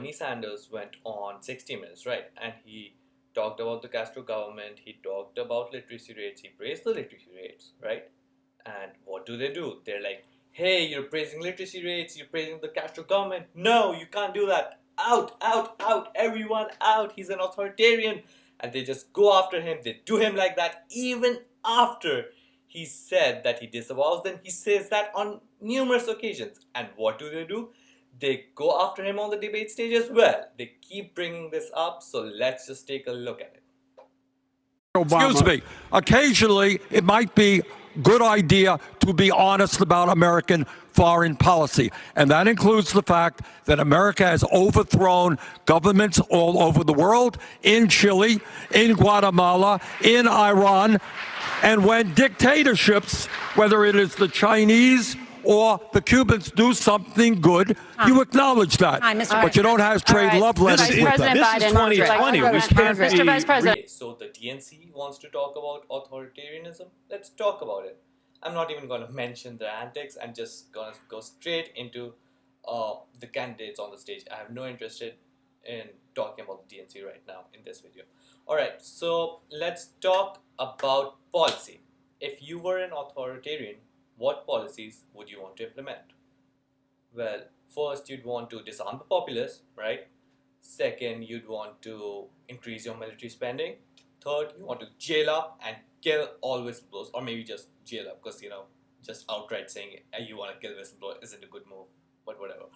Bernie Sanders went on 60 Minutes, right? And he talked about the Castro government, he talked about literacy rates, he praised the literacy rates, right? And what do? They're like, hey, you're praising literacy rates, you're praising the Castro government. No, you can't do that. Out, out, out, everyone out. He's an authoritarian. And they just go after him, they do him like that, even after he said that he disavows them. He says that on numerous occasions. And what do? They go after him on the debate stage as well. They keep bringing this up, so let's just take a look at it. Obama. Excuse me. Occasionally, it might be a good idea to be honest about American foreign policy. And that includes the fact that America has overthrown governments all over the world, in Chile, in Guatemala, in Iran. And when dictatorships, whether it is the Chinese or the Cubans, do something good, you acknowledge that. But you don't have trade love letters with them. This is 2020. Mr. Vice President. So the DNC wants to talk about authoritarianism. Let's talk about it. I'm not even going to mention the antics. I'm just going to go straight into the candidates on the stage. I have no interest in talking about the DNC right now in this video. Alright, so let's talk about policy. If you were an authoritarian, what policies would you want to implement? Well, first you'd want to disarm the populace, right? Second, you'd want to increase your military spending. Third, you want to jail up and kill all whistleblowers, or maybe just jail up, because just outright saying you want to kill whistleblowers isn't a good move, but whatever.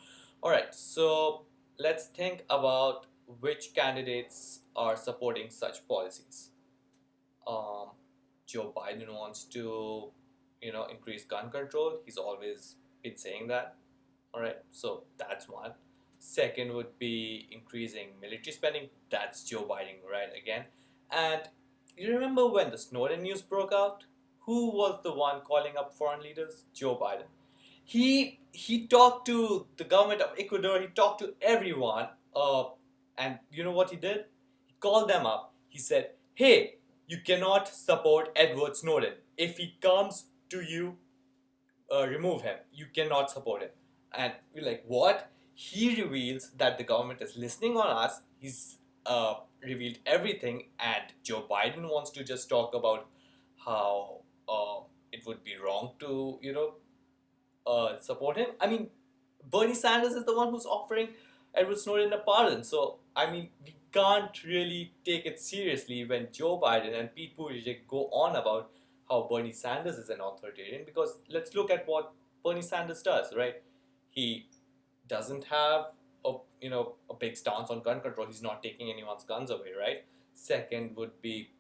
Alright, so let's think about which candidates are supporting such policies. Joe Biden wants to increase gun control. He's always been saying that. Alright, so that's one. Second would be increasing military spending. That's Joe Biden, right, again. And you remember when the Snowden news broke out? Who was the one calling up foreign leaders? Joe Biden. He talked to the government of Ecuador, he talked to everyone, and you know what he did? He called them up. He said, hey, you cannot support Edward Snowden. If he comes to you, remove him. You cannot support him. And we're like, what? He reveals that the government is listening on us. He's revealed everything, and Joe Biden wants to just talk about how it would be wrong to support him. I mean, Bernie Sanders is the one who's offering Edward Snowden a pardon. So I mean, we can't really take it seriously when Joe Biden and Pete Buttigieg go on about how Bernie Sanders is an authoritarian, because let's look at what Bernie Sanders does, right? He doesn't have a big stance on gun control. He's not taking anyone's guns away, right? Second would be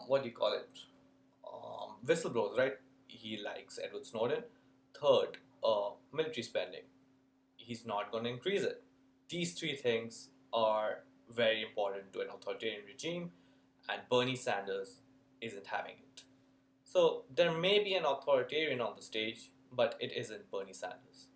what do you call it? Whistleblowers, right? He likes Edward Snowden. Third, military spending. He's not going to increase it. These three things are very important to an authoritarian regime, and Bernie Sanders isn't having it. So there may be an authoritarian on the stage, but it isn't Bernie Sanders.